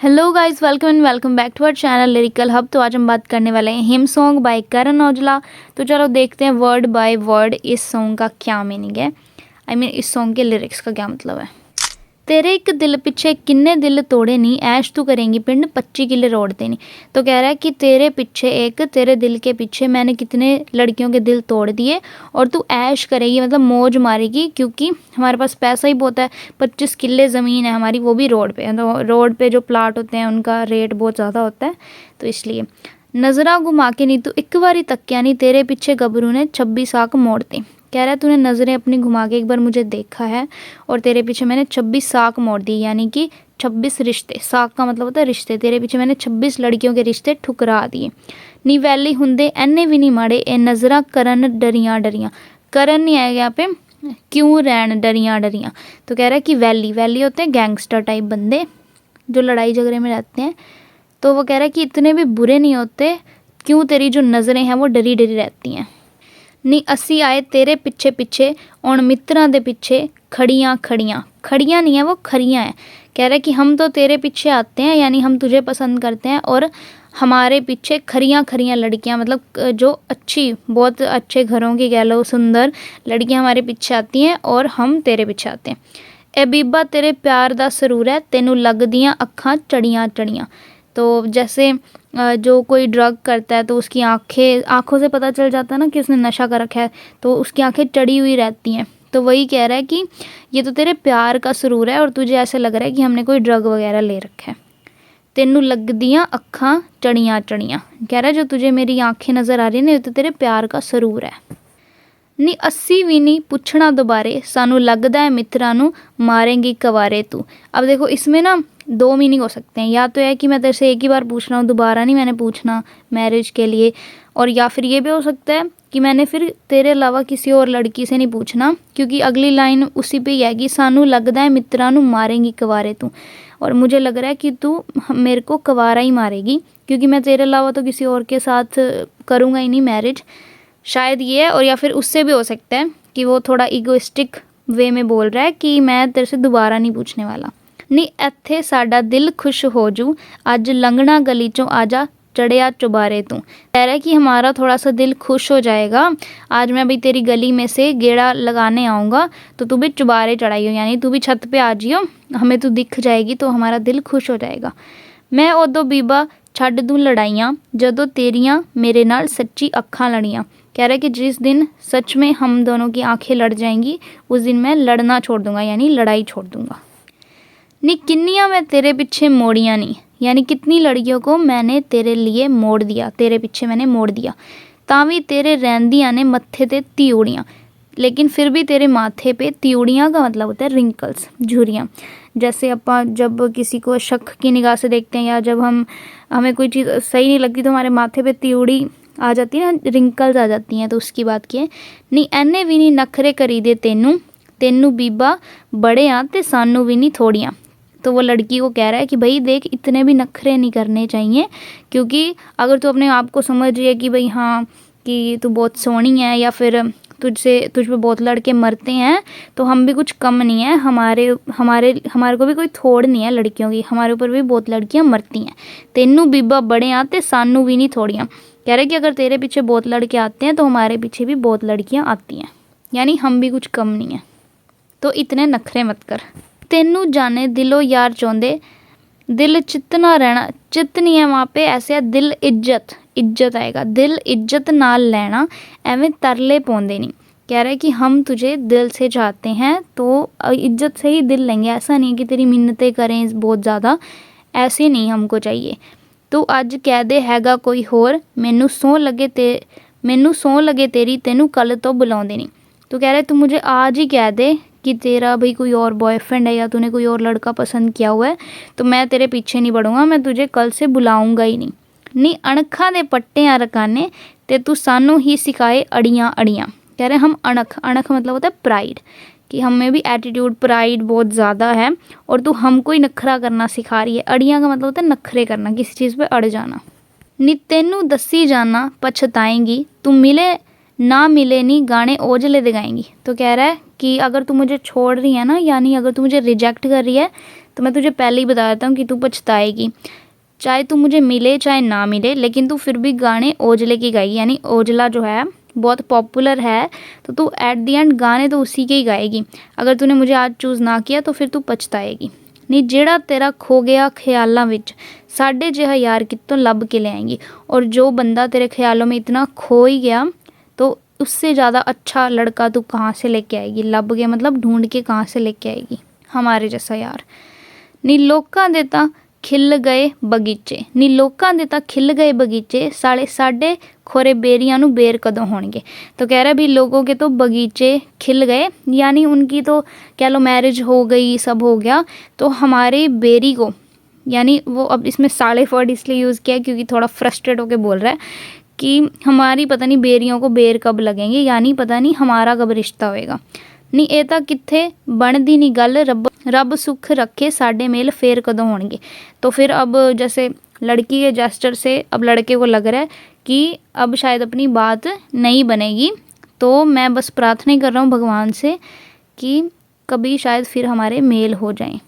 Hello guys, welcome and welcome back to our channel lyrical hub. तो आज हम बात करने वाले हैं him song by Karan Aujla. तो चलो देखते हैं वर्ड बाय वर्ड इस सॉन्ग का क्या मीनिंग है। इस सॉन्ग के लिरिक्स का क्या मतलब है। तेरे एक दिल पीछे किन्ने दिल तोड़े नहीं, ऐश तू करेंगी पिंड 25 किले रोड़ते नहीं। तो कह रहा है कि तेरे दिल के पीछे मैंने कितने लड़कियों के दिल तोड़ दिए और तू ऐश करेगी मतलब मौज मारेगी, क्योंकि हमारे पास पैसा ही बहुत है। 25 किले ज़मीन है हमारी, वो भी रोड पे। तो रोड पे जो प्लाट होते हैं उनका रेट बहुत ज़्यादा होता है, तो इसलिए नज़रा घुमा के नहीं तू एक बारी तकिया नहीं, तेरे पीछे गबरू ने 26 साक मोड़ते। कह रहा है तूने नज़रें अपनी घुमा के एक बार मुझे देखा है और तेरे पीछे मैंने 26 साक मोड़ दी, यानी कि 26 रिश्ते। साक का मतलब होता है रिश्ते। तेरे पीछे मैंने 26 लड़कियों के रिश्ते ठुकरा दिए। नी वैली हुंदे एने भी नहीं माड़े ए नज़रा करन डरियां डरियां। करन नहीं आएगा यहाँ पे, क्यों रैन डरियां डरियां। तो कह रहा है कि वैली होते हैं गैंगस्टर टाइप बंदे जो लड़ाई झगड़े में रहते हैं। तो वो कह रहा है कि इतने भी बुरे नहीं होते, क्यों तेरी जो नज़रें हैं वो डरी डरी रहती हैं। नी असी आए तेरे पीछे पीछे उन मित्रां दे पीछे खड़ियाँ खड़ियाँ। खड़ियाँ नहीं है, वो खरियाँ हैं। कह रहे कि हम तो तेरे पीछे आते हैं, यानी हम तुझे पसंद करते हैं, और हमारे पीछे खरियाँ खरियाँ लड़कियाँ, मतलब जो अच्छी बहुत अच्छे घरों की कह लो सुंदर लड़कियाँ हमारे पीछे आती हैं और हम तेरे पीछे आते हैं। ए बीबा तेरे प्यार दा सरूर है तेनू लगदियाँ अखां चढ़ियाँ चढ़ियाँ। तो जैसे जो कोई ड्रग करता है तो उसकी आँखों से पता चल जाता है ना कि उसने नशा कर रखा है, तो उसकी आँखें चढ़ी हुई रहती हैं। तो वही कह रहा है कि ये तो तेरे प्यार का सरूर है और तुझे ऐसे लग रहा है कि हमने कोई ड्रग वगैरह ले रखा है। तेनू लगदियाँ अखां चढ़ियाँ चढ़ियाँ। कह रहा है जो तुझे मेरी आँखें नज़र आ रही है ना, ये तो तेरे प्यार का सरूर है। नी अस्सी भी नहीं पूछना दोबारे सानू लगदा है मित्रा नू मारेंगी कवारे तू। अब देखो इसमें ना दो मीनिंग हो सकते हैं। या तो है कि मैं तेरे से एक ही बार पूछ रहा हूँ, दोबारा नहीं मैंने पूछना मैरिज के लिए, और या फिर ये भी हो सकता है कि मैंने फिर तेरे अलावा किसी और लड़की से नहीं पूछना, क्योंकि अगली लाइन उसी पे ही है कि सानू लगदा है मित्रा नू मारेंगी कवारे तू, और मुझे लग रहा है कि तू मेरे को कवारा ही मारेगी, क्योंकि मैं तेरे अलावा तो किसी और के साथ करूँगा ही नहीं मैरिज। शायद ये है, और या फिर उससे भी हो सकता है कि वो थोड़ा ईगोइस्टिक वे में बोल रहा है कि मैं तेरे से दोबारा नहीं पूछने वाला। नी इत्थे साडा दिल खुश हो जू अज लंघना गली चों आजा चढ़िया चुबारे तू। कह रहा है कि हमारा थोड़ा सा दिल खुश हो जाएगा, आज मैं भी तेरी गली में से गेड़ा लगाने आऊँगा, तो तू भी चुबारे चढ़ाइयो, यानी तू भी छत पे आ जियो, हमें तू दिख जाएगी तो हमारा दिल खुश हो जाएगा। मैं उदों बीबा छड्ड दूँ लड़ाइयाँ जदों तेरियाँ मेरे नाल सच्ची अखां लड़ियाँ। कह रहा है कि जिस दिन सच में हम दोनों की आंखें लड़ जाएंगी उस दिन मैं लड़ना छोड़ दूंगा, यानी लड़ाई छोड़ दूंगा। नी किन्नियाँ मैं तेरे पीछे मोड़ियाँ नहीं, यानी कितनी लड़कियों को मैंने तेरे लिए मोड़ दिया, तेरे पीछे मैंने मोड़ दिया। तावी तेरे रैंदियाँ ने मत्थे ते त्योड़ियाँ, लेकिन फिर भी तेरे माथे पे त्योड़ियाँ का मतलब होता है रिंकल्स, झुर्रियाँ। जैसे अपन जब किसी को शक की निगाह से देखते हैं या जब हमें कोई चीज़ सही नहीं लगती तो हमारे माथे पे त्योड़ी आ जाती है ना, रिंकल्स आ जाती हैं, तो उसकी बात की है। नी एने भी नहीं नखरे करी दे तेनू बीबा बड़े आ ते सानू भी नहीं थोड़ियाँ। तो वो लड़की को कह रहा है कि भाई देख इतने भी नखरे नहीं करने चाहिए, क्योंकि अगर तू अपने आप को समझ रही है कि भाई हाँ कि तू बहुत सोहनी है या फिर तुझ पे बहुत लड़के मरते हैं, तो हम भी कुछ कम नहीं है, हमारे को भी कोई थोड़ नहीं है लड़कियों की, हमारे ऊपर भी बहुत लड़कियां मरती हैं। तेनू बीबा बड़े आते सानू भी नहीं थोड़ियाँ। कह रहे कि अगर तेरे पीछे बहुत लड़के आते हैं तो हमारे पीछे भी बहुत लड़कियां आती हैं, यानी हम भी कुछ कम नहीं है, तो इतने नखरे मत कर। तेनू जाने दिलो यार चाहते दिल चित ना रहना, चित नहीं है वहाँ पे, ऐसे है दिल इज्जत आएगा, दिल इज्जत नाल लेना, एवं तरले पौंदे नहीं। कह रहा है कि हम तुझे दिल से चाहते हैं तो इज्जत से ही दिल लेंगे, ऐसा नहीं कि तेरी मिन्नतें करें बहुत ज़्यादा, ऐसे नहीं हमको चाहिए। तू अज कह दे हैगा कोई होर मैनू सौं लगे तेरी तेनू कल तो बुलाउंदे नहीं। तो कह रहे तू मुझे आज ही कह दे कि तेरा भाई कोई और बॉयफ्रेंड है या तूने कोई और लड़का पसंद किया हुआ है, तो मैं तेरे पीछे नहीं बढ़ूंगा, मैं तुझे कल से बुलाऊंगा ही नहीं। नी अणखा दे पट्टियां रकाने ते तू सानू ही सिखाए अड़ियाँ अड़ियाँ। कह रहे हम अणख मतलब होता है प्राइड, कि हमें भी एटीट्यूड प्राइड बहुत ज़्यादा है और तू हमको ही नखरा करना सिखा रही है। अड़ियाँ का मतलब होता है नखरे करना, किसी चीज़ पे अड़ जाना। नी तेनू दसी जाना पछताएंगी तू मिले ना मिले नी गाने ओझले दिगाएंगी। तो कह रहा है कि अगर तू मुझे छोड़ रही है ना, यानी अगर तू मुझे रिजेक्ट कर रही है, तो तो मैं तुझे पहले ही बता देता हूँ कि तू पछताएगी, चाहे तू मुझे मिले चाहे ना मिले, लेकिन तू फिर भी गाने ओजले की गाएगी। यानी ओजला जो है बहुत पॉपुलर है, तो तू एट दी एंड गाने तो उसी के ही गाएगी। अगर तूने मुझे आज चूज़ ना किया तो फिर तू पछताएगी। नहीं ਜਿਹੜਾ तेरा खो गया ख्यालों ਵਿੱਚ साढ़े जिहा यार कितों लब के ले आएंगी। और जो बंदा तेरे ख्यालों में इतना खो ही गया तो उससे ज़्यादा अच्छा लड़का तू कहाँ से लेके आएगी। लब के मतलब ढूंढ के कहाँ से लेके आएगी हमारे जैसा यार। नी लोकां दे तां खिल गए बगीचे, नी लोकां दे तां खिल गए बगीचे, साले साडे खोरे बेरियां नू बेर कदों होणगे। तो कह रहा है भी लोगों के तो बगीचे खिल गए, यानी उनकी तो कह लो मैरिज हो गई, सब हो गया, तो हमारे बेरी को, यानी वो अब इसमें साले वर्ड इसलिए यूज़ किया है क्योंकि थोड़ा फ्रस्ट्रेट होकर बोल रहा है कि हमारी पता नहीं बेरियों को बेर कब लगेंगे, यानी पता नहीं हमारा कब रिश्ता होएगा। नहीं ये तो कित्थे बनदी नहीं गल, रब सुख रखे साडे मेल फेर कदों होणगे। तो फिर अब जैसे लड़की के जेस्चर से अब लड़के को लग रहा है कि अब शायद अपनी बात नहीं बनेगी। तो मैं बस प्रार्थना ही कर रहा हूँ भगवान से कि कभी शायद फिर हमारे मेल हो जाएं।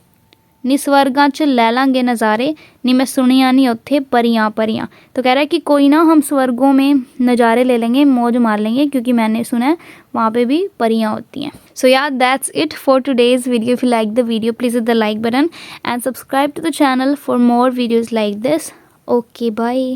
नी स्वर्गां च लै लांगे नज़ारे, नी मैं सुनिया नहीं उत्थे परियां परियां। तो कह रहा है कि कोई ना हम स्वर्गों में नज़ारे ले लेंगे, मौज मार लेंगे, क्योंकि मैंने सुना है वहाँ पे भी परियां होती हैं। सो यार that's it for today's video. If you like the video please hit the like button and subscribe to the channel for more videos like this. Okay bye.